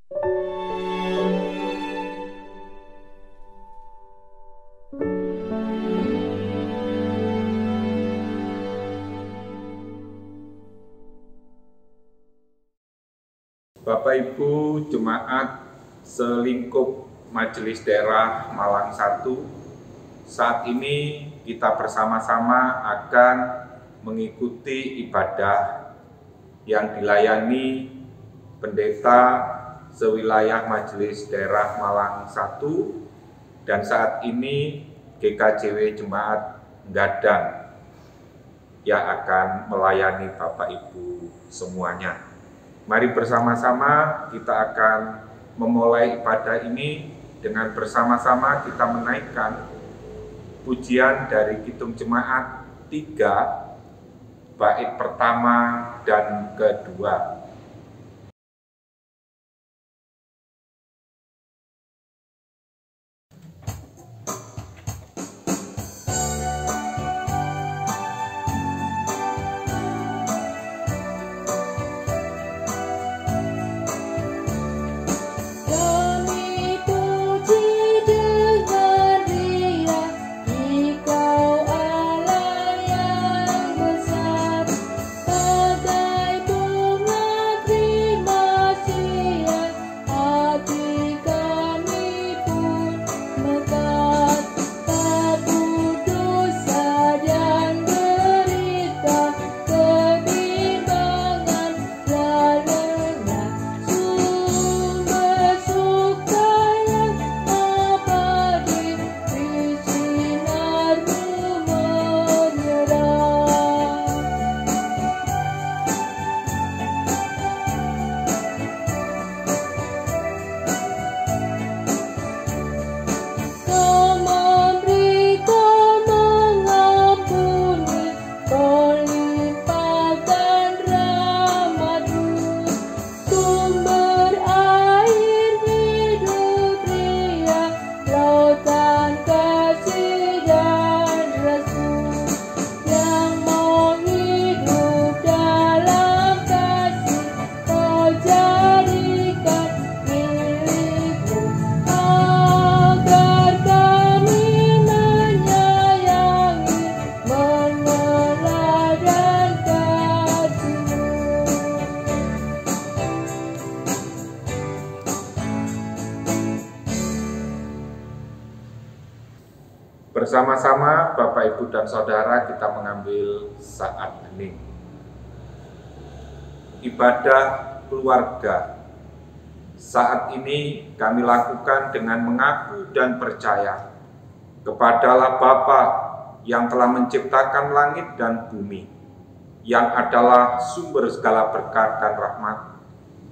Bapak Ibu Jemaat selingkup Majelis Daerah Malang 1, saat ini kita bersama-sama akan mengikuti ibadah yang dilayani pendeta sewilayah Majelis Daerah Malang 1 dan saat ini GKJW Jemaat Gadang yang akan melayani Bapak Ibu semuanya. Mari bersama-sama kita akan memulai ibadah ini dengan bersama-sama kita menaikkan pujian dari Kidung Jemaat 3, bait pertama dan kedua. Bersama-sama Bapak Ibu dan Saudara kita mengambil saat hening. Ibadah keluarga saat ini kami lakukan dengan mengaku dan percaya kepada Allah Bapa yang telah menciptakan langit dan bumi, yang adalah sumber segala berkat dan rahmat,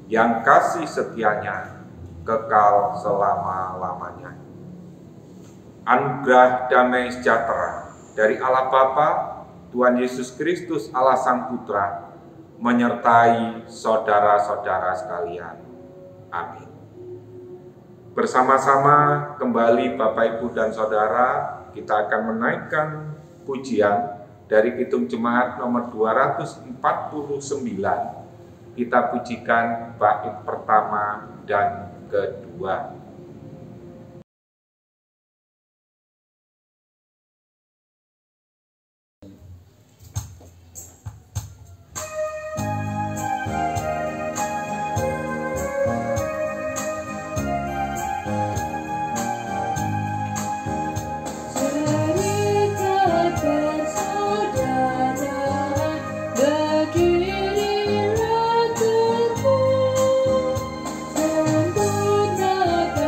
yang kasih setianya kekal selama-lamanya. Anugerah damai sejahtera dari Allah Bapa, Tuhan Yesus Kristus Allah Sang Putra, menyertai saudara-saudara sekalian. Amin. Bersama-sama kembali Bapak Ibu dan Saudara, kita akan menaikkan pujian dari Kidung Jemaat nomor 249. Kita pujikan bait pertama dan kedua. Sempurna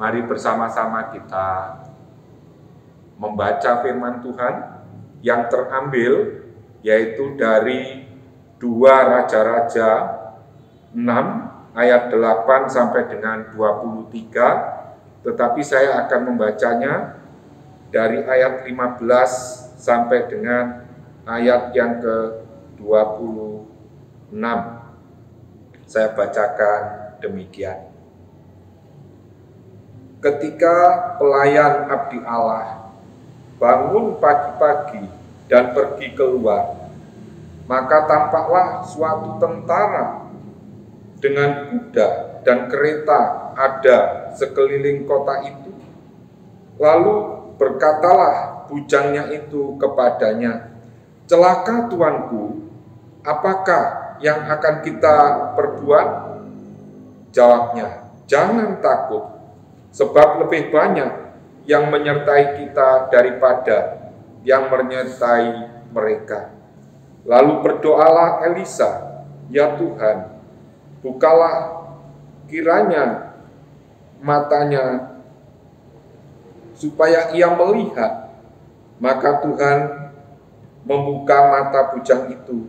Mari bersama-sama kita membaca firman Tuhan yang terambil yaitu dari 2 Raja-Raja 6 ayat 8 sampai dengan 23, tetapi saya akan membacanya dari ayat 15 sampai dengan ayat yang ke-26. Saya bacakan demikian. Ketika pelayan abdi Allah bangun pagi-pagi dan pergi keluar, maka tampaklah suatu tentara dengan kuda dan kereta ada sekeliling kota itu. Lalu berkatalah bujangnya itu kepadanya, "Celaka tuanku, apakah yang akan kita perbuat?" Jawabnya, "Jangan takut, sebab lebih banyak yang menyertai kita daripada yang menyertai mereka." Lalu berdoalah Elisa, "Ya Tuhan, bukalah kiranya matanya supaya ia melihat." Maka Tuhan membuka mata bujang itu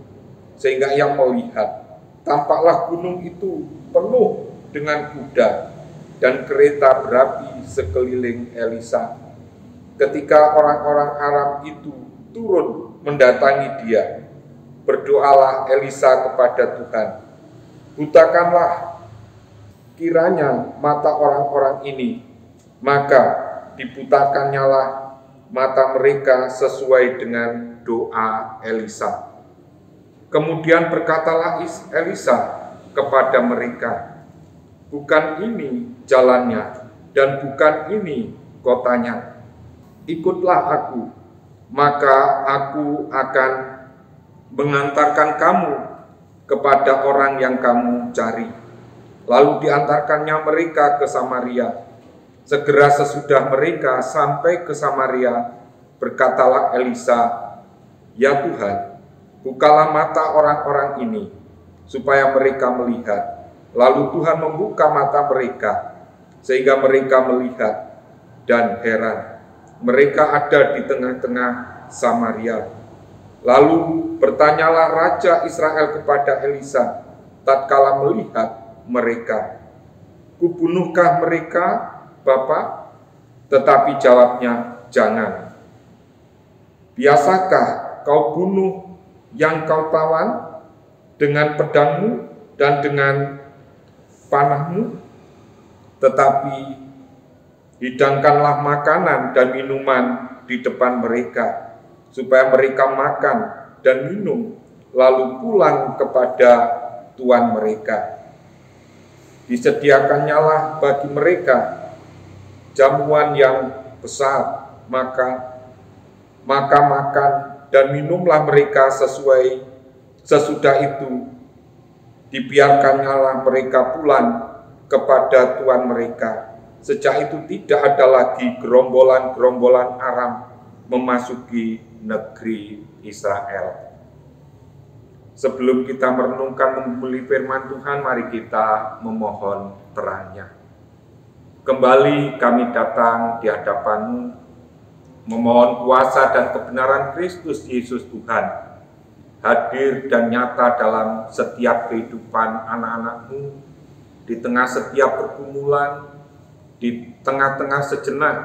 sehingga ia melihat. Tampaklah gunung itu penuh dengan kuda dan kereta berapi sekeliling Elisa. Ketika orang-orang Aram itu turun mendatangi dia, berdoalah Elisa kepada Tuhan, "Butakanlah kiranya mata orang-orang ini." Maka dibutakannyalah mata mereka sesuai dengan doa Elisa. Kemudian berkatalah Elisa kepada mereka, "Bukan ini jalannya dan bukan ini kotanya. Ikutlah aku, maka aku akan mengantarkan kamu kepada orang yang kamu cari." Lalu diantarkannya mereka ke Samaria. Segera sesudah mereka sampai ke Samaria, berkatalah Elisa, "Ya Tuhan, bukalah mata orang-orang ini, supaya mereka melihat." Lalu Tuhan membuka mata mereka, sehingga mereka melihat, dan heran, mereka ada di tengah-tengah Samaria. Lalu bertanyalah Raja Israel kepada Elisa, tatkala melihat mereka, "Kubunuhkah mereka, Bapa?" Tetapi jawabnya, "Jangan. Biasakah kau bunuh yang kau tawan dengan pedangmu dan dengan panahmu? Tetapi hidangkanlah makanan dan minuman di depan mereka, supaya mereka makan dan minum, lalu pulang kepada tuan mereka. Disediakannyalah bagi mereka jamuan yang besar, maka makan dan minumlah mereka sesudah itu dibiarkannyalah mereka pulang kepada tuan mereka. Sejak itu tidak ada lagi gerombolan-gerombolan Aram memasuki negeri Israel. Sebelum kita merenungkan menggumuli firman Tuhan, mari kita memohon terangnya. Kembali kami datang di hadapan-Mu, memohon kuasa dan kebenaran Kristus Yesus Tuhan, hadir dan nyata dalam setiap kehidupan anak-anak-Mu, di tengah setiap pergumulan, di tengah-tengah sejenak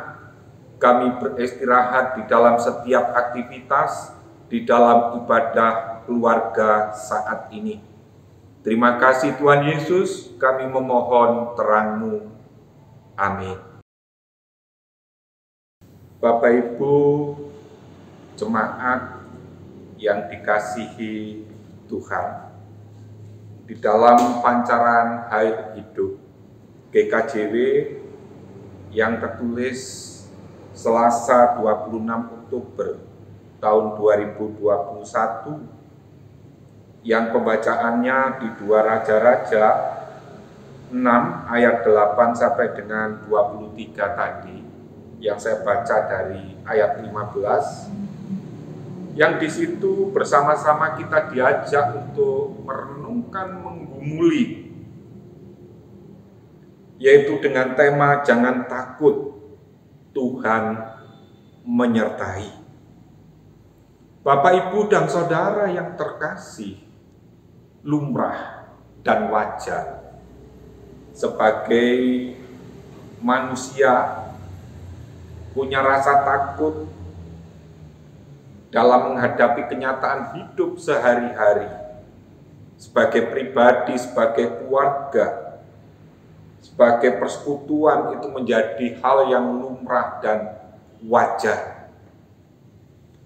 kami beristirahat di dalam setiap aktivitas, di dalam ibadah keluarga saat ini. Terima kasih Tuhan Yesus, kami memohon terang-Mu. Amin. Bapak Ibu jemaat yang dikasihi Tuhan, di dalam pancaran Air Hidup GKJW yang tertulis Selasa 26 Oktober tahun 2021, yang pembacaannya di 2 Raja-Raja 6 ayat 8 sampai dengan 23 tadi, yang saya baca dari ayat 15, yang di situ bersama-sama kita diajak untuk merenungkan, menggumuli yaitu dengan tema jangan takut, Tuhan menyertai. Bapak, Ibu, dan Saudara yang terkasih, lumrah dan wajar sebagai manusia punya rasa takut dalam menghadapi kenyataan hidup sehari-hari, sebagai pribadi, sebagai keluarga, sebagai persekutuan, itu menjadi hal yang lumrah dan wajar.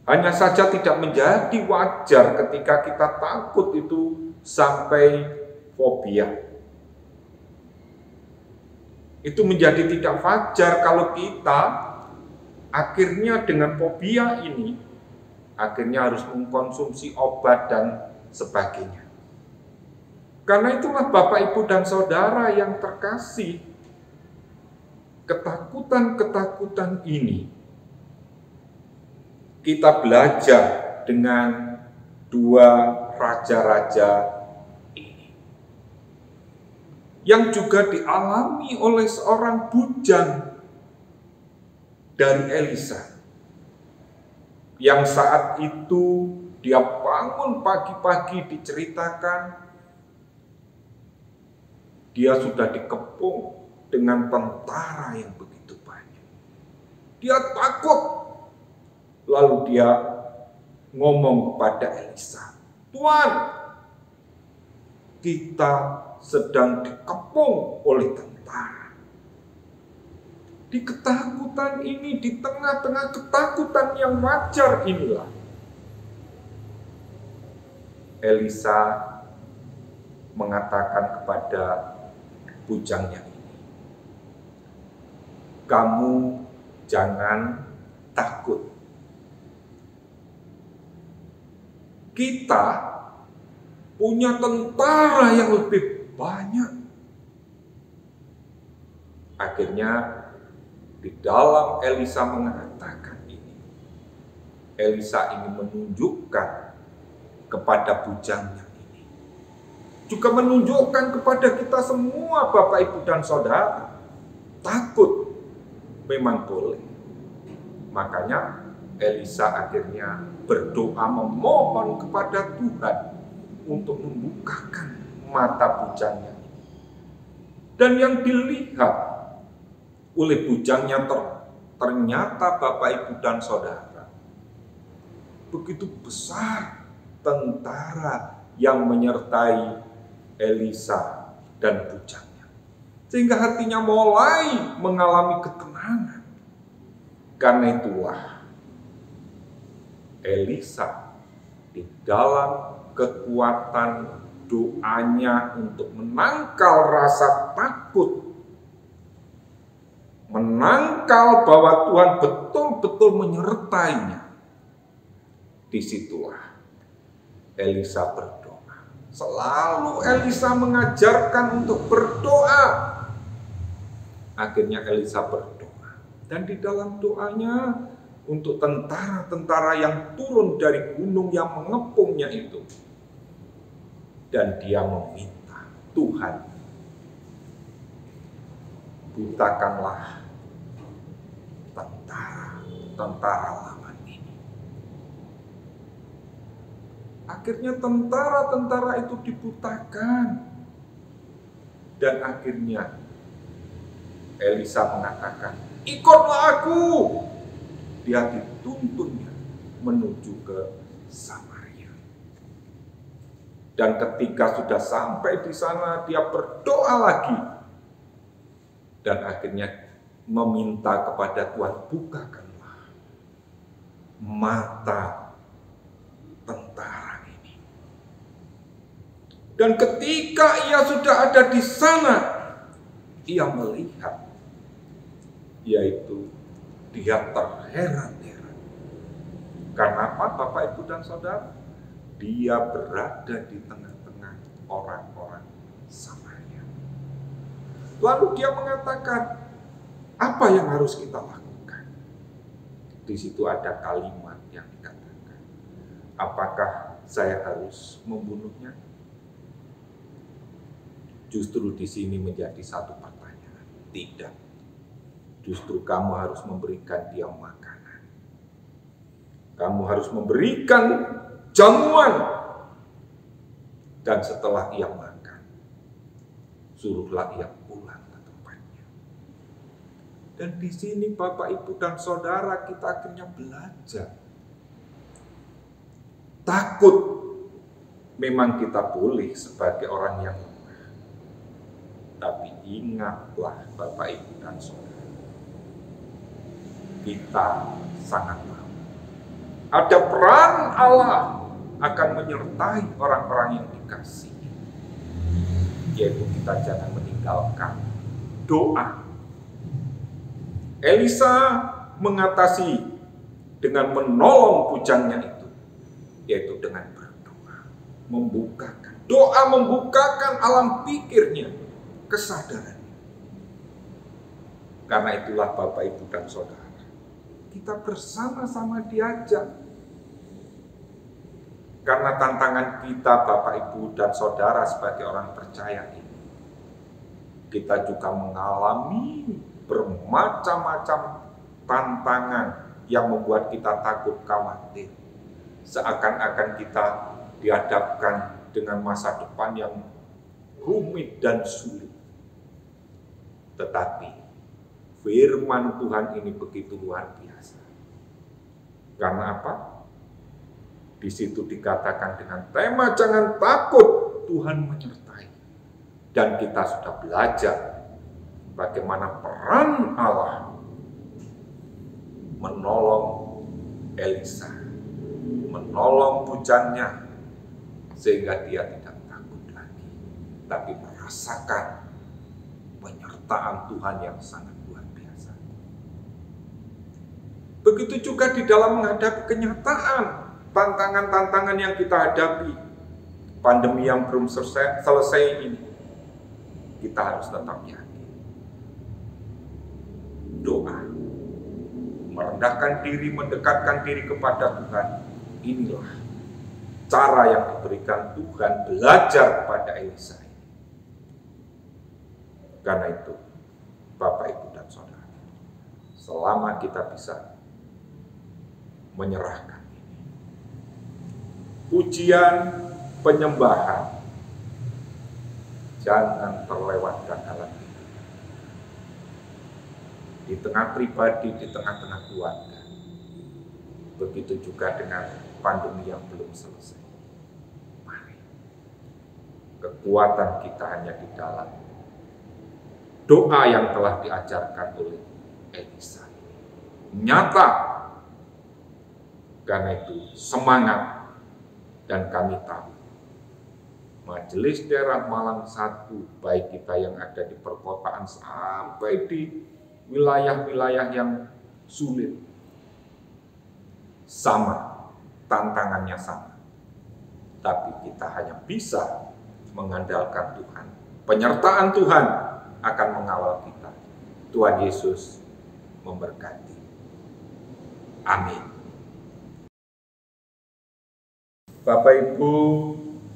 Hanya saja tidak menjadi wajar ketika kita takut itu sampai fobia. Itu menjadi tidak wajar kalau kita akhirnya dengan fobia ini akhirnya harus mengkonsumsi obat dan sebagainya. Karena itulah Bapak, Ibu, dan Saudara yang terkasih, ketakutan-ketakutan ini kita belajar dengan dua raja-raja ini, yang juga dialami oleh seorang bujang dari Elisa, yang saat itu dia bangun pagi-pagi, diceritakan dia sudah dikepung dengan tentara yang begitu banyak. Dia takut, lalu dia ngomong kepada Elisa, "Tuan, kita sedang dikepung oleh tentara." Di ketakutan ini, di tengah-tengah ketakutan yang wajar inilah, Elisa mengatakan kepada bujangnya ini, "Kamu jangan takut. Kita punya tentara yang lebih banyak." Akhirnya di dalam Elisa mengatakan ini, Elisa ingin menunjukkan kepada bujangnya ini, juga menunjukkan kepada kita semua Bapak, Ibu, dan Saudara, takut memang boleh. Makanya Elisa akhirnya berdoa memohon kepada Tuhan untuk membukakan mata bujangnya ini. Dan yang dilihat oleh bujangnya ternyata Bapak, Ibu, dan Saudara, begitu besar tentara yang menyertai Elisa dan bujangnya, sehingga hatinya mulai mengalami ketenangan. Karena itulah Elisa di dalam kekuatan doanya untuk menangkal rasa takut, menangkal bahwa Tuhan betul-betul menyertainya, disitulah Elisa berdoa. Selalu Elisa mengajarkan untuk berdoa. Akhirnya Elisa berdoa, dan di dalam doanya untuk tentara-tentara yang turun dari gunung yang mengepungnya itu, dan dia meminta, "Tuhan, butakanlah tentara lawan ini." Akhirnya tentara-tentara itu dibutakan, dan akhirnya Elisa mengatakan, "Ikutlah aku." Dia dituntunnya menuju ke Samaria. Dan ketika sudah sampai di sana, dia berdoa lagi. Dan akhirnya meminta kepada Tuhan, "Bukakanlah mata tentara ini." Dan ketika ia sudah ada di sana, ia melihat, yaitu dia terheran-heran. Karena apa, Bapak, Ibu, dan Saudara? Dia berada di tengah-tengah orang-orang Samaria. Lalu dia mengatakan, apa yang harus kita lakukan? Di situ ada kalimat yang dikatakan, apakah saya harus membunuhnya? Justru di sini menjadi satu pertanyaan. Tidak. Justru kamu harus memberikan dia makanan. Kamu harus memberikan jamuan. Dan setelah ia makan, suruhlah ia pulang ke tempatnya. Dan di sini Bapak, Ibu, dan Saudara, kita akhirnya belajar. Takut memang kita boleh sebagai orang yang lemah. Tapi ingatlah Bapak, Ibu, dan Saudara, kita sangat tahu ada peran Allah akan menyertai orang-orang yang dikasihi, yaitu kita jangan meninggalkan doa. Elisa mengatasi dengan menolong bujangnya itu, yaitu dengan berdoa, membukakan. Doa membukakan alam pikirnya, kesadaran. Karena itulah Bapak, Ibu, dan Saudara, kita bersama-sama diajak. Karena tantangan kita Bapak, Ibu, dan Saudara sebagai orang percaya ini, kita juga mengalami bermacam-macam tantangan yang membuat kita takut, khawatir. Seakan-akan kita dihadapkan dengan masa depan yang rumit dan sulit. Tetapi firman Tuhan ini begitu luar biasa. Karena apa? Di situ dikatakan dengan tema jangan takut, Tuhan menyertai. Dan kita sudah belajar bagaimana peran Allah menolong Elisa, menolong bujangnya, sehingga dia tidak takut lagi, tapi merasakan penyertaan Tuhan yang sangat luar biasa. Begitu juga di dalam menghadapi kenyataan, tantangan-tantangan yang kita hadapi, pandemi yang belum selesai ini, kita harus tetap yakin. Doa, merendahkan diri, mendekatkan diri kepada Tuhan, inilah cara yang diberikan Tuhan belajar pada Elisa. Karena itu, Bapak, Ibu, dan Saudara, selama kita bisa menyerahkan pujian, penyembahan, jangan terlewatkan dalam hidup. Di tengah pribadi, di tengah-tengah keluarga. Begitu juga dengan pandemi yang belum selesai. Mari, kekuatan kita hanya di dalam doa yang telah diajarkan oleh Elisa. Nyata. Karena itu, semangat. Dan kami tahu, Majelis Daerah Malang 1, baik kita yang ada di perkotaan sampai di wilayah-wilayah yang sulit, sama, tantangannya sama. Tapi kita hanya bisa mengandalkan Tuhan. Penyertaan Tuhan akan mengawal kita. Tuhan Yesus memberkati. Amin. Bapak, Ibu,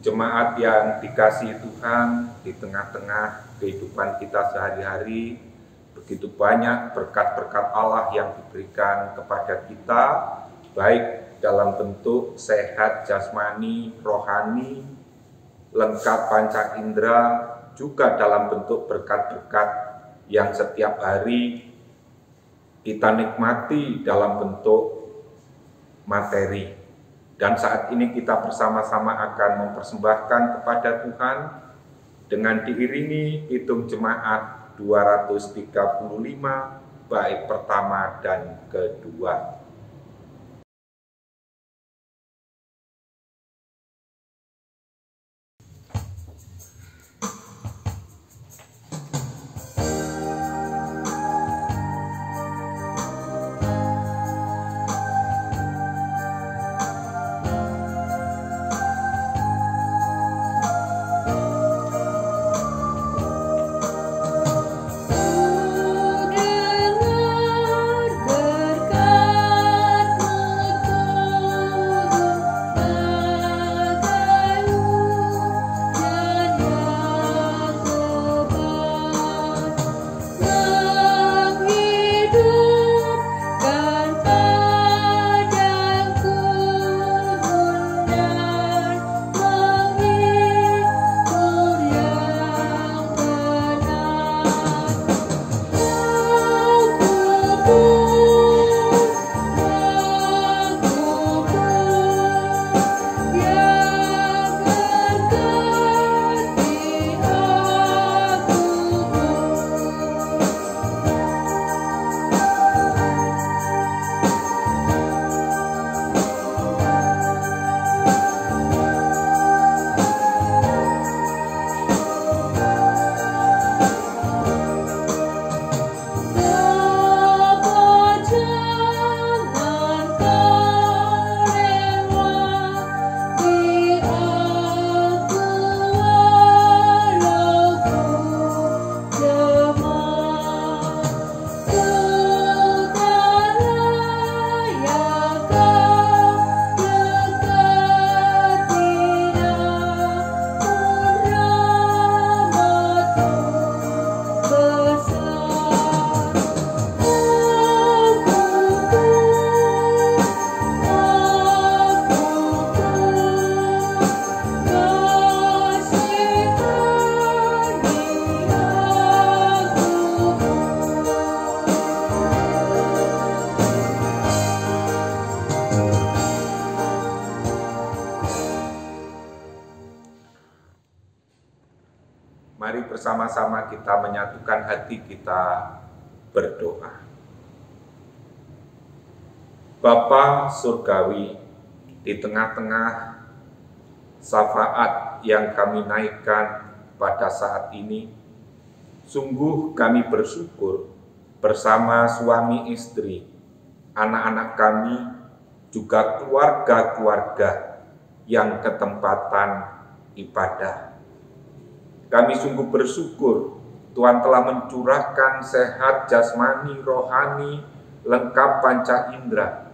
jemaat yang dikasihi Tuhan, di tengah-tengah kehidupan kita sehari-hari, begitu banyak berkat-berkat Allah yang diberikan kepada kita, baik dalam bentuk sehat jasmani, rohani, lengkap panca indera, juga dalam bentuk berkat-berkat yang setiap hari kita nikmati dalam bentuk materi. Dan saat ini kita bersama-sama akan mempersembahkan kepada Tuhan dengan diiringi hitung jemaat 235 bait pertama dan kedua. Dengar berkat Mari bersama-sama kita menyatukan hati kita berdoa. Bapa Surgawi, di tengah-tengah syafaat yang kami naikkan pada saat ini, sungguh kami bersyukur bersama suami istri, anak-anak kami, juga keluarga-keluarga yang ketempatan ibadah. Kami sungguh bersyukur Tuhan telah mencurahkan sehat jasmani, rohani, lengkap panca indera.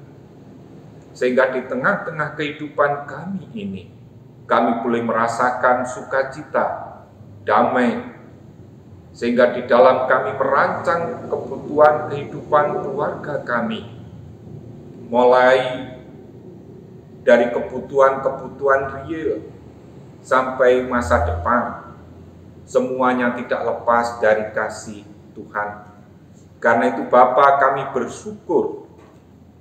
Sehingga di tengah-tengah kehidupan kami ini, kami boleh merasakan sukacita, damai. Sehingga di dalam kami merancang kebutuhan kehidupan keluarga kami. Mulai dari kebutuhan-kebutuhan real sampai masa depan. Semuanya tidak lepas dari kasih Tuhan. Karena itu Bapa, kami bersyukur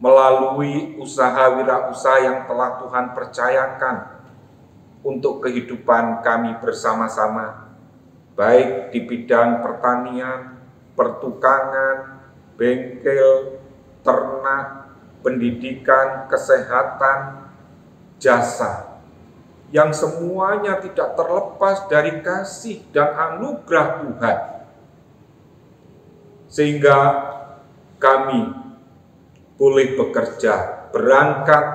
melalui usaha wirausaha yang telah Tuhan percayakan untuk kehidupan kami bersama-sama, baik di bidang pertanian, pertukangan, bengkel, ternak, pendidikan, kesehatan, jasa, yang semuanya tidak terlepas dari kasih dan anugerah Tuhan. Sehingga kami boleh bekerja, berangkat,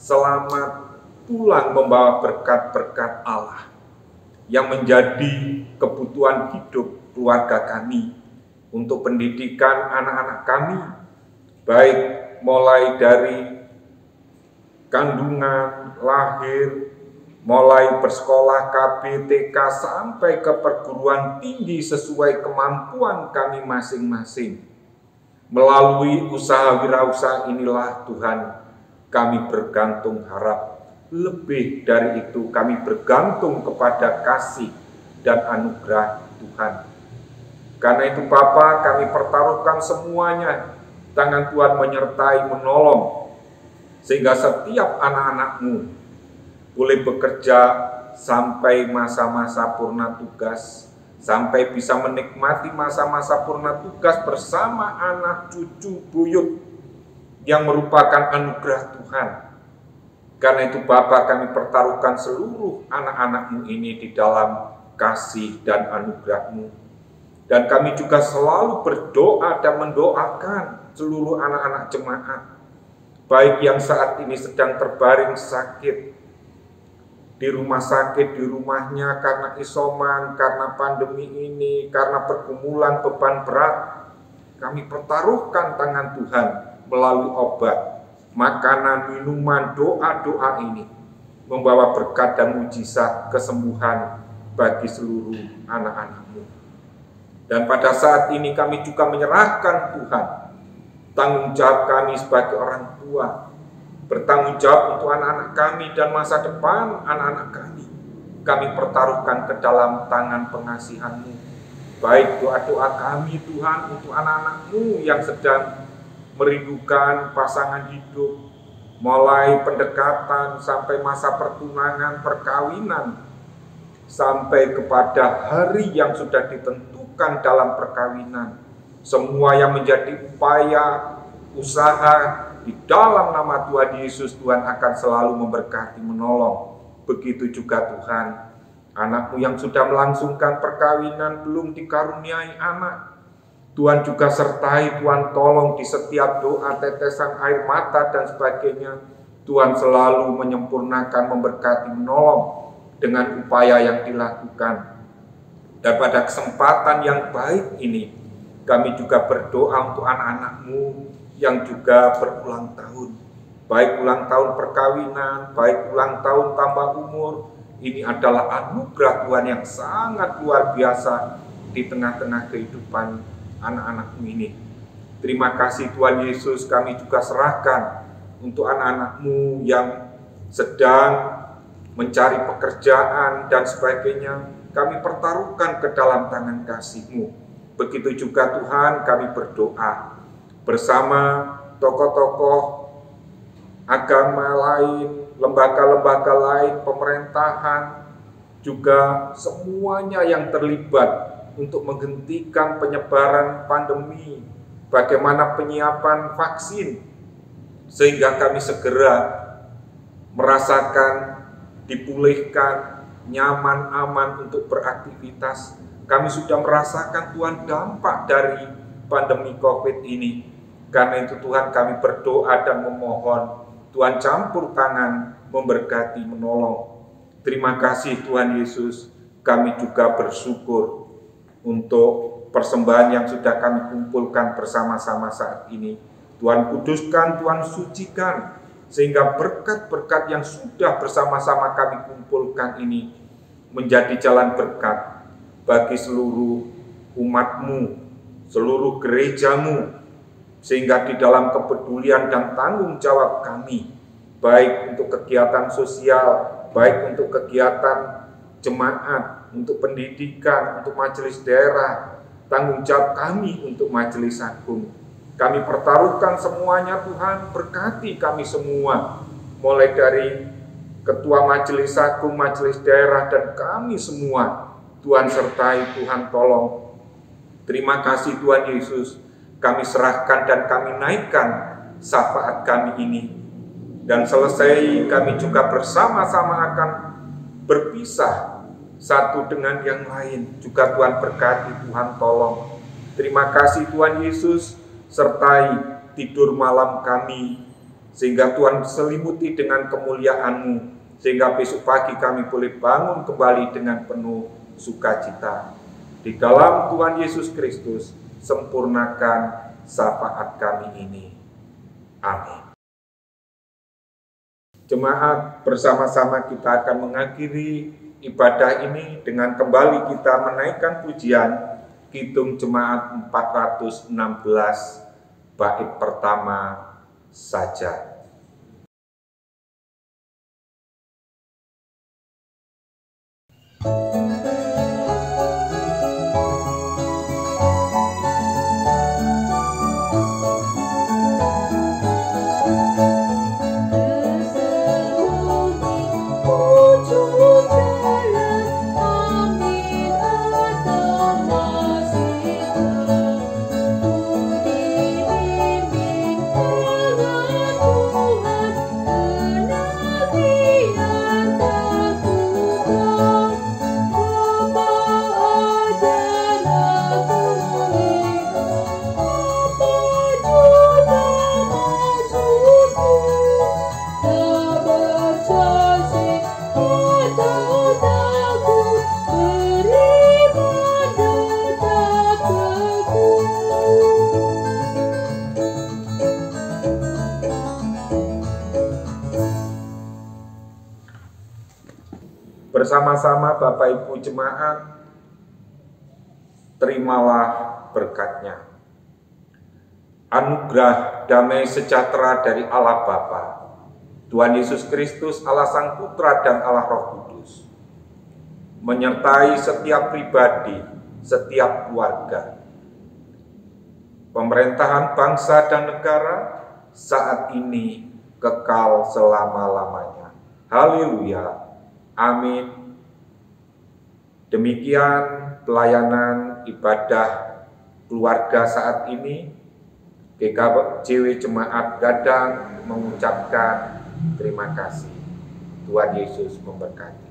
selamat, pulang membawa berkat-berkat Allah yang menjadi kebutuhan hidup keluarga kami untuk pendidikan anak-anak kami, baik mulai dari kandungan, lahir, mulai bersekolah KB, TK, sampai ke perguruan tinggi sesuai kemampuan kami masing-masing. Melalui usaha wirausaha inilah Tuhan kami bergantung harap. Lebih dari itu kami bergantung kepada kasih dan anugerah Tuhan. Karena itu Bapa, kami pertaruhkan semuanya. Tangan Tuhan menyertai, menolong. Sehingga setiap anak-anak-Mu boleh bekerja sampai masa-masa purna tugas, sampai bisa menikmati masa-masa purna tugas bersama anak cucu buyut yang merupakan anugerah Tuhan. Karena itu Bapa, kami pertaruhkan seluruh anak-anak-Mu ini di dalam kasih dan anugerah-Mu. Dan kami juga selalu berdoa dan mendoakan seluruh anak-anak jemaat, baik yang saat ini sedang terbaring sakit, di rumah sakit, di rumahnya karena isoman, karena pandemi ini, karena pergumulan beban berat. Kami pertaruhkan tangan Tuhan melalui obat, makanan, minuman, doa-doa ini membawa berkat dan mujizat kesembuhan bagi seluruh anak-anak-Mu. Dan pada saat ini kami juga menyerahkan Tuhan tanggung jawab kami sebagai orang tua, bertanggung jawab untuk anak-anak kami dan masa depan anak-anak kami. Kami pertaruhkan ke dalam tangan pengasihan-Mu. Baik doa-doa kami Tuhan untuk anak-anak-Mu yang sedang merindukan pasangan hidup, mulai pendekatan sampai masa pertunangan, perkawinan, sampai kepada hari yang sudah ditentukan dalam perkawinan. Semua yang menjadi upaya, usaha, di dalam nama Tuhan Yesus, Tuhan akan selalu memberkati, menolong. Begitu juga Tuhan, anak-Mu yang sudah melangsungkan perkawinan, belum dikaruniai anak, Tuhan juga sertai, Tuhan tolong di setiap doa, tetesan air mata dan sebagainya. Tuhan selalu menyempurnakan, memberkati, menolong dengan upaya yang dilakukan. Dan pada kesempatan yang baik ini, kami juga berdoa untuk anak-anak-Mu yang juga berulang tahun, baik ulang tahun perkawinan, baik ulang tahun tambah umur. Ini adalah anugerah Tuhan yang sangat luar biasa di tengah-tengah kehidupan anak-anak-Mu ini. Terima kasih Tuhan Yesus, kami juga serahkan untuk anak-anak-Mu yang sedang mencari pekerjaan dan sebagainya. Kami pertaruhkan ke dalam tangan kasih-Mu. Begitu juga Tuhan, kami berdoa bersama tokoh-tokoh agama lain, lembaga-lembaga lain, pemerintahan, juga semuanya yang terlibat untuk menghentikan penyebaran pandemi, bagaimana penyiapan vaksin, sehingga kami segera merasakan dipulihkan, nyaman, aman untuk beraktivitas. Kami sudah merasakan Tuhan dampak dari pandemi COVID ini. Karena itu Tuhan kami berdoa dan memohon, Tuhan campur tangan, memberkati, menolong. Terima kasih Tuhan Yesus, kami juga bersyukur untuk persembahan yang sudah kami kumpulkan bersama-sama saat ini. Tuhan kuduskan, Tuhan sucikan, sehingga berkat-berkat yang sudah bersama-sama kami kumpulkan ini menjadi jalan berkat bagi seluruh umat-Mu, seluruh gereja-Mu, sehingga di dalam kepedulian dan tanggung jawab kami, baik untuk kegiatan sosial, baik untuk kegiatan jemaat, untuk pendidikan, untuk majelis daerah, tanggung jawab kami untuk majelis agung. Kami pertaruhkan semuanya Tuhan, berkati kami semua, mulai dari ketua majelis agung, majelis daerah, dan kami semua. Tuhan sertai, Tuhan tolong. Terima kasih Tuhan Yesus, kami serahkan dan kami naikkan syafaat kami ini. Dan selesai kami juga bersama-sama akan berpisah satu dengan yang lain. Juga Tuhan berkati, Tuhan tolong. Terima kasih Tuhan Yesus, sertai tidur malam kami, sehingga Tuhan selimuti dengan kemuliaan-Mu, sehingga besok pagi kami boleh bangun kembali dengan penuh sukacita. Di dalam Tuhan Yesus Kristus, sempurnakan syafaat kami ini. Amin. Jemaat, bersama-sama kita akan mengakhiri ibadah ini dengan kembali kita menaikkan pujian Kidung Jemaat 416, bait pertama saja. Bersama-sama Bapak Ibu Jemaat, terimalah berkat-Nya. Anugerah damai sejahtera dari Allah Bapa, Tuhan Yesus Kristus, Allah Sang Putra dan Allah Roh Kudus, menyertai setiap pribadi, setiap keluarga, pemerintahan bangsa dan negara saat ini kekal selama-lamanya. Haleluya. Amin. Demikian pelayanan ibadah keluarga saat ini. GKJW Jemaat Gadang mengucapkan terima kasih. Tuhan Yesus memberkati.